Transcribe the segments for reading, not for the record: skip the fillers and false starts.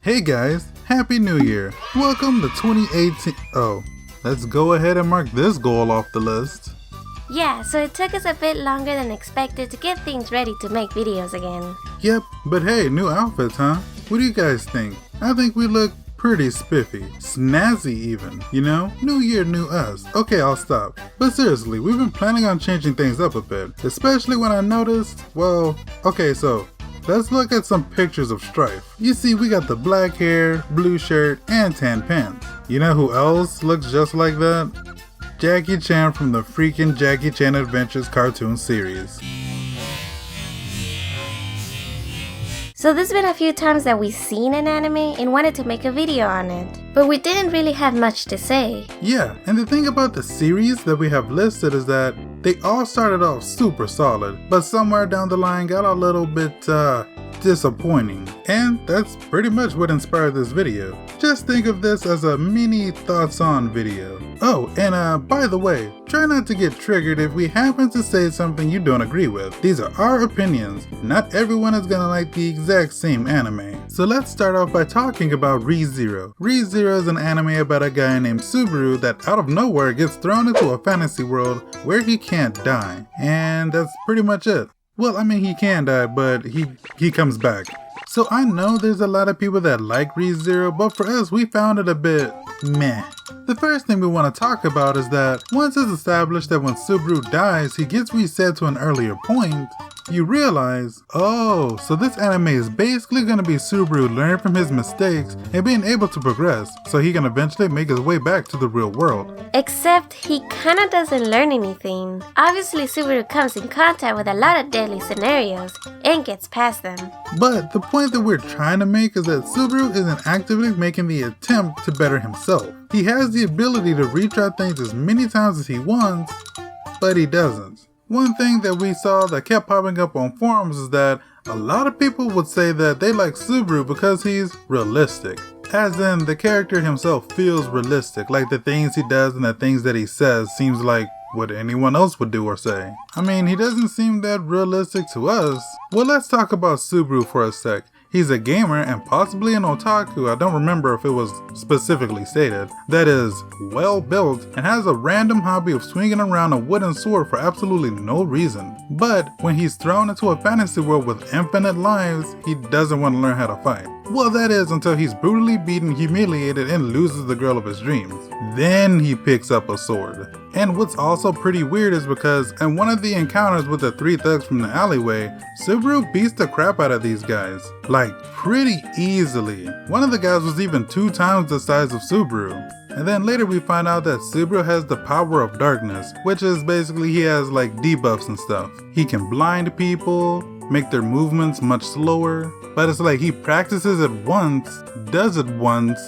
Hey guys, Happy New Year! Welcome to 2018. Oh, let's go ahead and mark this goal off the list. Yeah, so it took us a bit longer than expected to get things ready to make videos again. Yep, but hey, new outfits, huh? What do you guys think? I think we look pretty spiffy, snazzy even, you know? New year, new us. Okay, I'll stop. But seriously, we've been planning on changing things up a bit, especially when I noticed, well, okay, so let's look at some pictures of Strife. You see, we got the black hair, blue shirt, and tan pants. You know who else looks just like that? Jackie Chan from the freaking Jackie Chan Adventures cartoon series. So there's been a few times that we've seen an anime and wanted to make a video on it, but we didn't really have much to say. Yeah, and the thing about the series that we have listed is that they all started off super solid, but somewhere down the line got a little bit, disappointing. And that's pretty much what inspired this video. Just think of this as a mini thoughts on video. Oh, and by the way, try not to get triggered if we happen to say something you don't agree with. These are our opinions. Not everyone is gonna like the exact same anime. So let's start off by talking about Re:Zero. Re:Zero is an anime about a guy named Subaru that out of nowhere gets thrown into a fantasy world where he can't die. And that's pretty much it. Well, I mean, he can die, but he comes back. So I know there's a lot of people that like Re:Zero, but for us, we found it a bit meh. The first thing we want to talk about is that once it's established that when Subaru dies, he gets reset to an earlier point, you realize, oh, so this anime is basically going to be Subaru learning from his mistakes and being able to progress, so he can eventually make his way back to the real world. Except he kinda doesn't learn anything. Obviously Subaru comes in contact with a lot of deadly scenarios and gets past them. But the point that we're trying to make is that Subaru isn't actively making the attempt to better himself. He has the ability to retry things as many times as he wants, but he doesn't. One thing that we saw that kept popping up on forums is that a lot of people would say that they like Subaru because he's realistic. As in, the character himself feels realistic, like the things he does and the things that he says seems like what anyone else would do or say. I mean, he doesn't seem that realistic to us. Well, let's talk about Subaru for a sec. He's a gamer and possibly an otaku, I don't remember if it was specifically stated, that is well built and has a random hobby of swinging around a wooden sword for absolutely no reason. But when he's thrown into a fantasy world with infinite lives, he doesn't want to learn how to fight. Well, that is until he's brutally beaten, humiliated, and loses the girl of his dreams. Then he picks up a sword. And what's also pretty weird is because in one of the encounters with the three thugs from the alleyway, Subaru beats the crap out of these guys. Like, pretty easily. One of the guys was even 2 times the size of Subaru. And then later we find out that Subaru has the power of darkness, which is basically he has like debuffs and stuff. He can blind people, make their movements much slower, but it's like he practices it once, does it once,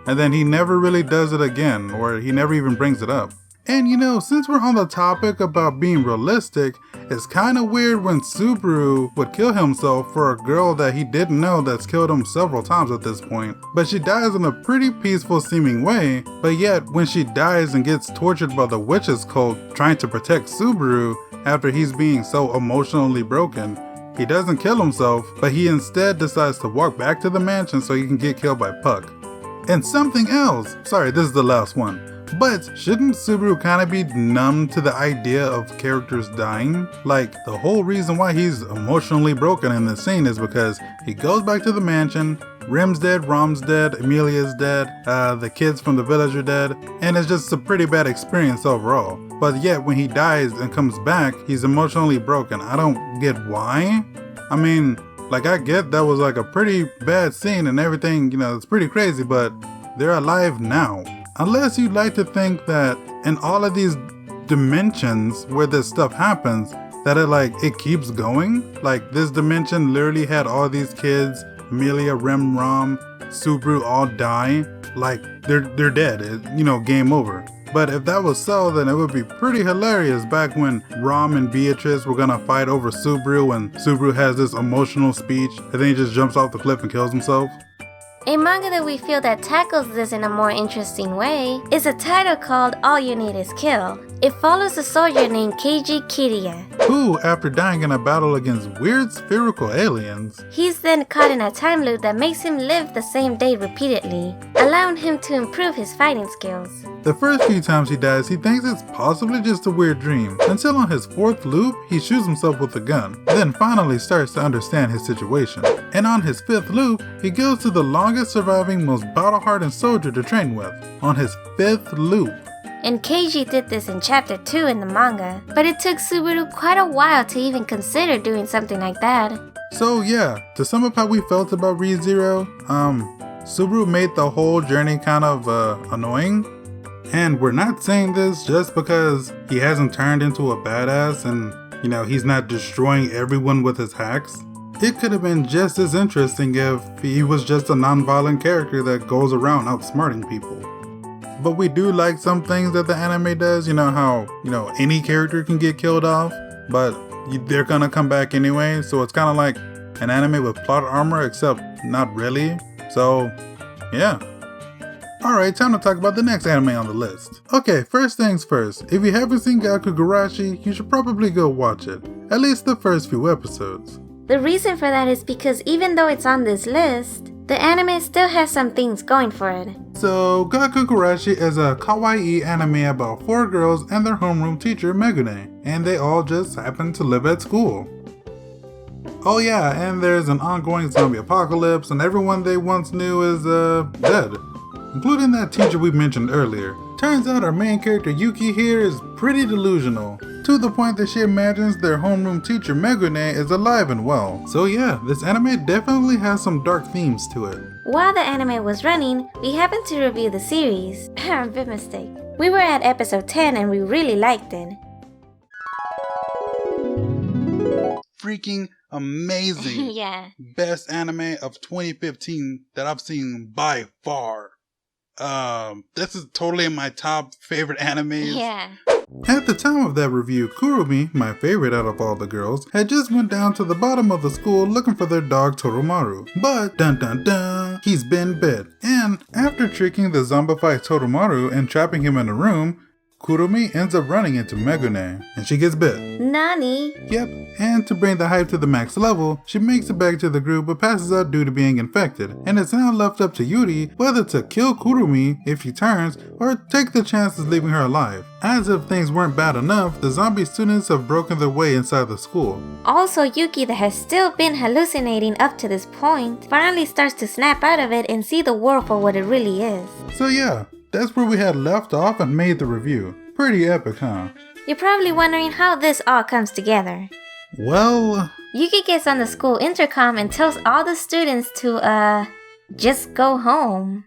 and then he never really does it again, or he never even brings it up. And you know, since we're on the topic about being realistic, it's kinda weird when Subaru would kill himself for a girl that he didn't know that's killed him several times at this point. But she dies in a pretty peaceful seeming way, but yet when she dies and gets tortured by the witches cult trying to protect Subaru after he's being so emotionally broken, he doesn't kill himself, but he instead decides to walk back to the mansion so he can get killed by Puck. And something else, sorry, this is the last one. But shouldn't Subaru kinda be numb to the idea of characters dying? Like, the whole reason why he's emotionally broken in this scene is because he goes back to the mansion, Rim's dead, Rom's dead, Emilia's dead, the kids from the village are dead, and it's just a pretty bad experience overall. But yet when he dies and comes back, he's emotionally broken. I don't get why. I mean, like, I get that was like a pretty bad scene and everything, you know, it's pretty crazy, but they're alive now. Unless you'd like to think that in all of these dimensions where this stuff happens, that it keeps going. Like, this dimension literally had all these kids, Emilia, Rim, Rom, Subaru all die. Like, they're dead, you know, game over. But if that was so, then it would be pretty hilarious back when Rom and Beatrice were gonna fight over Subaru and Subaru has this emotional speech and then he just jumps off the cliff and kills himself. A manga that we feel that tackles this in a more interesting way is a title called All You Need Is Kill. It follows a soldier named Keiji Kiriya, who, after dying in a battle against weird spherical aliens, he's then caught in a time loop that makes him live the same day repeatedly, allowing him to improve his fighting skills. The first few times he dies, he thinks it's possibly just a weird dream, until on his 4th loop, he shoots himself with a gun, then finally starts to understand his situation. And on his 5th loop, he goes to the longest surviving, most battle-hardened soldier to train with, on his 5th loop. And Keiji did this in chapter 2 in the manga, but it took Subaru quite a while to even consider doing something like that. So yeah, to sum up how we felt about Re:Zero, Subaru made the whole journey kind of annoying. And we're not saying this just because he hasn't turned into a badass and, he's not destroying everyone with his hacks. It could have been just as interesting if he was just a non-violent character that goes around outsmarting people. But we do like some things that the anime does, how, any character can get killed off, but they're gonna come back anyway, so it's kind of like an anime with plot armor, except not really. So, yeah. Alright, time to talk about the next anime on the list. Okay, first things first, if you haven't seen Gakkou Gurashi, you should probably go watch it, at least the first few episodes. The reason for that is because even though it's on this list, the anime still has some things going for it. So, Gakkou Gurashi is a kawaii anime about 4 girls and their homeroom teacher Megune, and they all just happen to live at school. Oh yeah, and there's an ongoing zombie apocalypse and everyone they once knew is dead, including that teacher we mentioned earlier. Turns out our main character Yuki here is pretty delusional, to the point that she imagines their homeroom teacher Megune is alive and well. So yeah, this anime definitely has some dark themes to it. While the anime was running, we happened to review the series. Big mistake. We were at episode 10 and we really liked it. Freaking amazing. Yeah. Best anime of 2015 that I've seen by far. This is totally in my top favorite animes. Yeah. At the time of that review, Kurumi, my favorite out of all the girls, had just went down to the bottom of the school looking for their dog Toromaru. But, dun dun dun, he's been bit. And after tricking the zombified Toromaru and trapping him in a room, Kurumi ends up running into Megune, and she gets bit. Nani? Yep, and to bring the hype to the max level, she makes it back to the group but passes out due to being infected, and it's now left up to Yuri whether to kill Kurumi if she turns, or take the chances leaving her alive. As if things weren't bad enough, the zombie students have broken their way inside the school. Also, Yuki, that has still been hallucinating up to this point, finally starts to snap out of it and see the world for what it really is. So yeah, that's where we had left off and made the review. Pretty epic, huh? You're probably wondering how this all comes together. Well... Yuki gets on the school intercom and tells all the students to, just go home.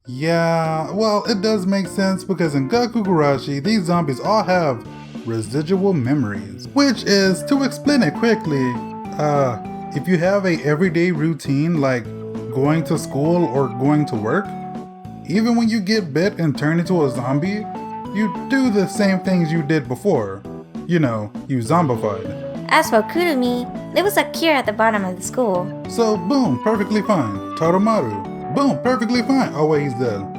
Yeah, well, it does make sense because in Gakkou Gurashi, these zombies all have residual memories. Which is, to explain it quickly, if you have a everyday routine like going to school or going to work, even when you get bit and turn into a zombie, you do the same things you did before. You know, you zombified. As for Kurumi, there was a cure at the bottom of the school. So boom, perfectly fine. Toromaru, boom, perfectly fine. Oh wait, he's dead.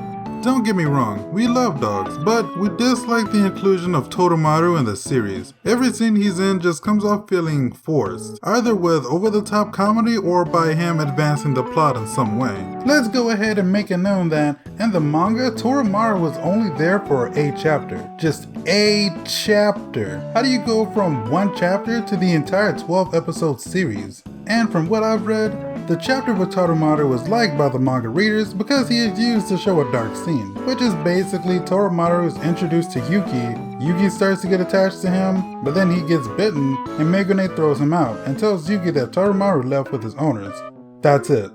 Don't get me wrong, we love dogs, but we dislike the inclusion of Toromaru in the series. Every scene he's in just comes off feeling forced, either with over-the-top comedy or by him advancing the plot in some way. Let's go ahead and make it known that in the manga, Toromaru was only there for a chapter. Just a chapter. How do you go from one chapter to the entire 12-episode series? And from what I've read, The chapter with Toromaru was liked by the manga readers because he is used to show a dark scene, which is basically Toromaru is introduced to Yuki. Yuki starts to get attached to him, but then he gets bitten and Megane throws him out and tells Yuki that Toromaru left with his owners. That's it.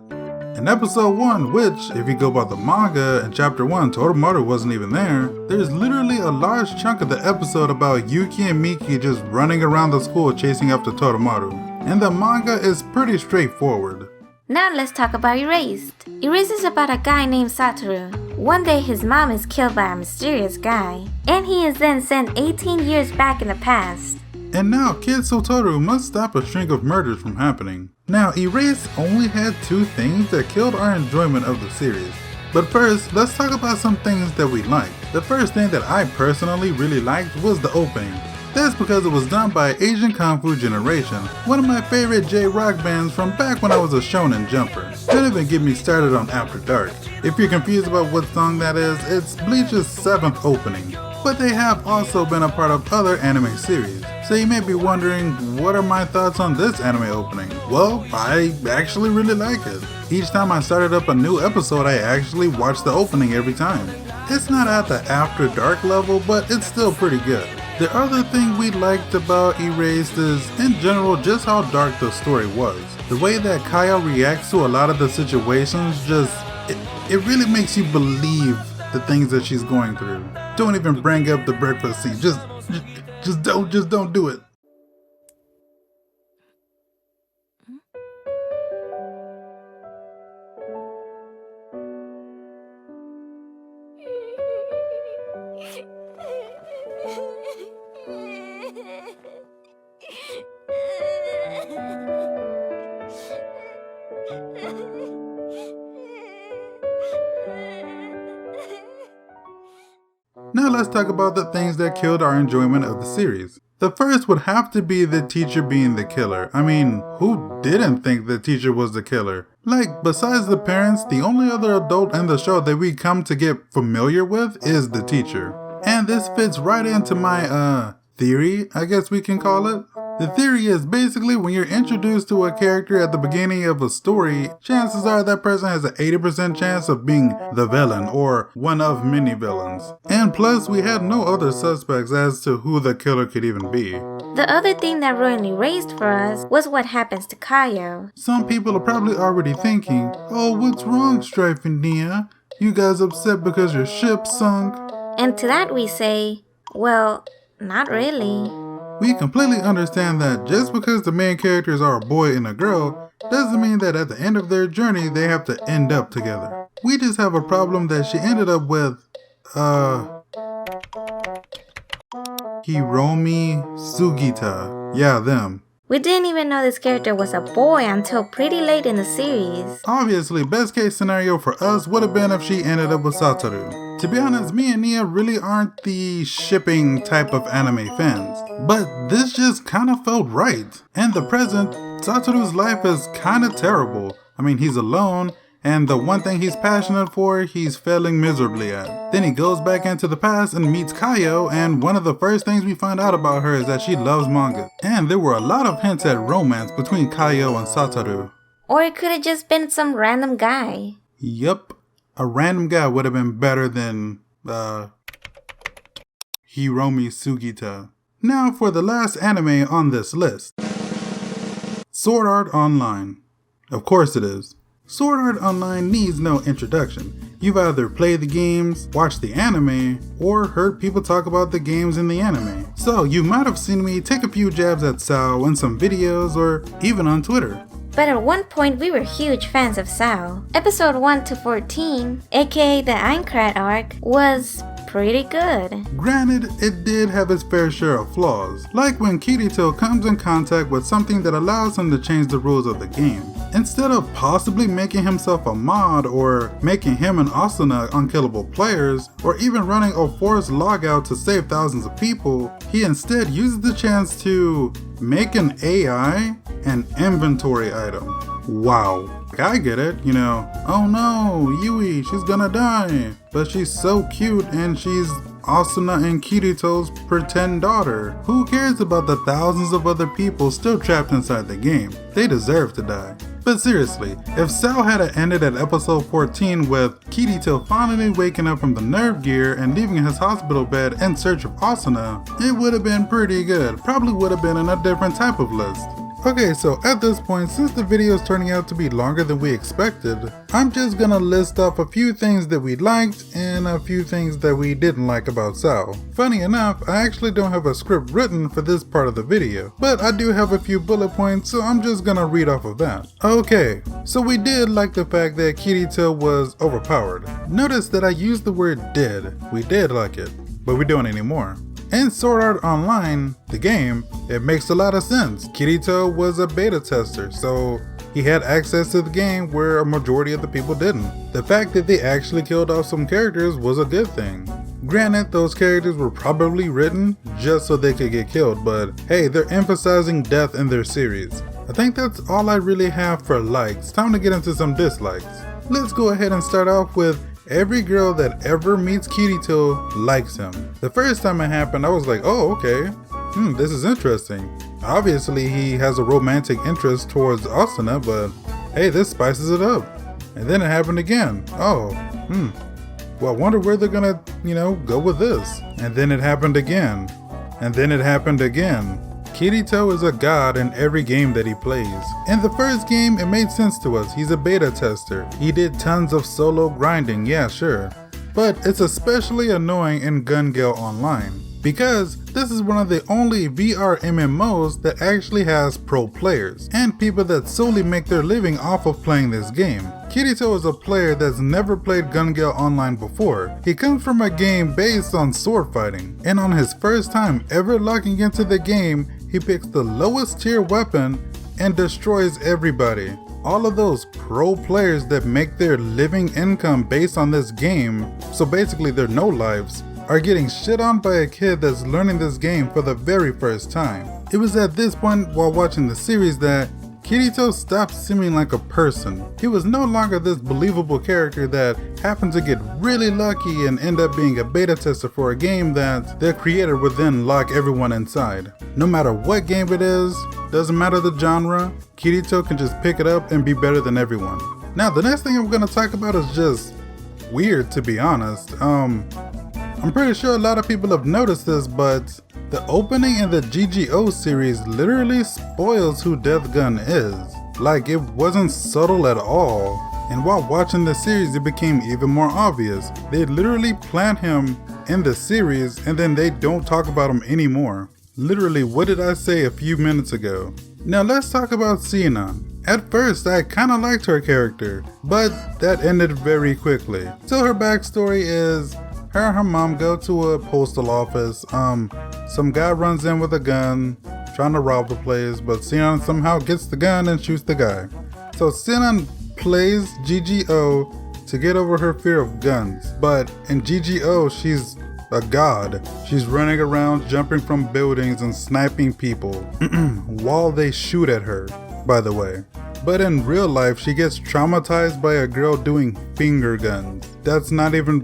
In episode 1, which, if you go by the manga, in chapter 1, Toromaru wasn't even there, there's literally a large chunk of the episode about Yuki and Miki just running around the school chasing after Toromaru. And the manga is pretty straightforward. Now let's talk about Erased. Erased is about a guy named Satoru. One day his mom is killed by a mysterious guy, and he is then sent 18 years back in the past. And now Kid Satoru must stop a string of murders from happening. Now, Erased only had 2 things that killed our enjoyment of the series. But first, let's talk about some things that we liked. The first thing that I personally really liked was the opening. That's because it was done by Asian Kung Fu Generation, one of my favorite J-rock bands from back when I was a shonen jumper. Don't even get me started on After Dark. If you're confused about what song that is, it's Bleach's 7th opening. But they have also been a part of other anime series. So you may be wondering, what are my thoughts on this anime opening? Well, I actually really like it. Each time I started up a new episode, I actually watched the opening every time. It's not at the After Dark level, but it's still pretty good. The other thing we liked about Erased is, in general, just how dark the story was. The way that Kyle reacts to a lot of the situations, it really makes you believe the things that she's going through. Don't even bring up the breakfast scene. Just don't do it. Now let's talk about the things that killed our enjoyment of the series. The first would have to be the teacher being the killer. I mean, who didn't think the teacher was the killer? Like, besides the parents, the only other adult in the show that we come to get familiar with is the teacher. And this fits right into my, theory, I guess we can call it. The theory is basically when you're introduced to a character at the beginning of a story, chances are that person has an 80% chance of being the villain or one of many villains. And plus, we had no other suspects as to who the killer could even be. The other thing that ruined Erased for us was what happens to Kaio. Some people are probably already thinking, oh, what's wrong, Strife and Nia? You guys upset because your ship sunk? And to that we say, well, not really. We completely understand that just because the main characters are a boy and a girl, doesn't mean that at the end of their journey they have to end up together. We just have a problem that she ended up with, Hiromi Sugita. Yeah, them. We didn't even know this character was a boy until pretty late in the series. Obviously, best case scenario for us would have been if she ended up with Satoru. To be honest, me and Nia really aren't the shipping type of anime fans. But this just kind of felt right. In the present, Satoru's life is kind of terrible. I mean, he's alone, and the one thing he's passionate for, he's failing miserably at. Then he goes back into the past and meets Kaio, and one of the first things we find out about her is that she loves manga. And there were a lot of hints at romance between Kaio and Satoru. Or it could have just been some random guy. Yup. A random guy would have been better than, Hiromi Sugita. Now for the last anime on this list. Sword Art Online. Of course it is. Sword Art Online needs no introduction. You've either played the games, watched the anime, or heard people talk about the games in the anime. So you might have seen me take a few jabs at Sao in some videos or even on Twitter. But at one point we were huge fans of Sao. Episode 1 to 14, aka the Aincrad arc, was pretty good. Granted, it did have its fair share of flaws, like when Kirito comes in contact with something that allows him to change the rules of the game. Instead of possibly making himself a mod or making him and Asuna unkillable players, or even running a forced logout to save thousands of people, he instead uses the chance to make an AI an inventory item. Wow. I get it, you know, oh no, Yui, she's gonna die, but she's so cute and she's Asuna and Kirito's pretend daughter. Who cares about the thousands of other people still trapped inside the game? They deserve to die. But seriously, if Cell had ended at episode 14 with Kirito finally waking up from the nerve gear and leaving his hospital bed in search of Asuna, it would have been pretty good. Probably would have been in a different type of list. Okay, so at this point, since the video is turning out to be longer than we expected, I'm just gonna list off a few things that we liked and a few things that we didn't like about Sao. Funny enough, I actually don't have a script written for this part of the video, but I do have a few bullet points, so I'm just gonna read off of that. Okay, so we did like the fact that Kirito was overpowered. Notice that I used the word did. We did like it, but we don't anymore. In Sword Art Online, the game, it makes a lot of sense. Kirito was a beta tester, so he had access to the game where a majority of the people didn't. The fact that they actually killed off some characters was a good thing. Granted, those characters were probably written just so they could get killed, but hey, they're emphasizing death in their series. I think that's all I really have for likes. Time to get into some dislikes. Let's go ahead and start off with every girl that ever meets Kirito likes him. The first time it happened, I was like, oh, okay. This is interesting. Obviously, he has a romantic interest towards Asuna, but hey, this spices it up. And then it happened again. Oh, well, I wonder where they're gonna, go with this. And then it happened again. And then it happened again. Kirito is a god in every game that he plays. In the first game, it made sense to us. He's a beta tester. He did tons of solo grinding, yeah, sure. But it's especially annoying in Gun Gale Online, because this is one of the only VR MMOs that actually has pro players, and people that solely make their living off of playing this game. Kirito is a player that's never played Gun Gale Online before. He comes from a game based on sword fighting, and on his first time ever logging into the game, he picks the lowest tier weapon and destroys everybody. All of those pro players that make their living income based on this game, so basically their no lives, are getting shit on by a kid that's learning this game for the very first time. It was at this point while watching the series that Kirito stopped seeming like a person. He was no longer this believable character that happened to get really lucky and end up being a beta tester for a game that their creator would then lock everyone inside. No matter what game it is, doesn't matter the genre, Kirito can just pick it up and be better than everyone. Now the next thing I'm going to talk about is just weird, to be honest. I'm pretty sure a lot of people have noticed this, but the opening in the GGO series literally spoils who Death Gun is. Like, it wasn't subtle at all. And while watching the series, it became even more obvious. They literally plant him in the series and then they don't talk about him anymore. Literally, what did I say a few minutes ago? Now let's talk about Sinan. At first, I kinda liked her character, but that ended very quickly. So her backstory is, her and her mom go to a postal office. Some guy runs in with a gun, trying to rob the place, but Sinan somehow gets the gun and shoots the guy. So Sinan plays GGO to get over her fear of guns, but in GGO, she's a god. She's running around, jumping from buildings and sniping people while they shoot at her, by the way. But in real life, she gets traumatized by a girl doing finger guns. It's not even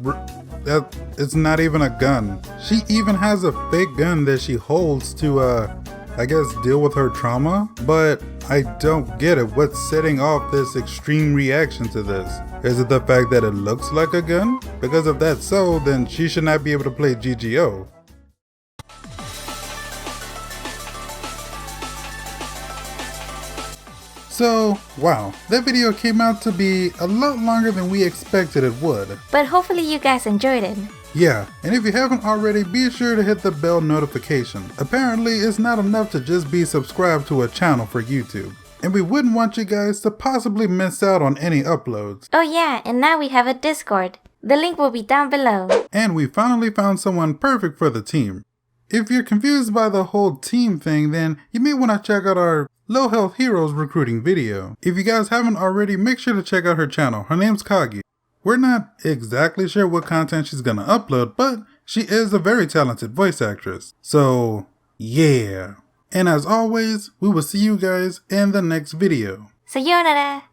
a gun. She even has a fake gun that she holds to, I guess, deal with her trauma. But I don't get it. What's setting off this extreme reaction to this? Is it the fact that it looks like a gun? Because if that's so, then she should not be able to play GGO. So, wow, that video came out to be a lot longer than we expected it would. But hopefully you guys enjoyed it. Yeah, and if you haven't already, be sure to hit the bell notification. Apparently, it's not enough to just be subscribed to a channel for YouTube. And we wouldn't want you guys to possibly miss out on any uploads. Oh yeah, and now we have a Discord. The link will be down below. And we finally found someone perfect for the team. If you're confused by the whole team thing, then you may want to check out our LowHealthHeroes recruiting video. If you guys haven't already, make sure to check out her channel. Her name's Kagi. We're not exactly sure what content she's gonna upload, but she is a very talented voice actress. So, yeah. And as always, we will see you guys in the next video. Sayonara!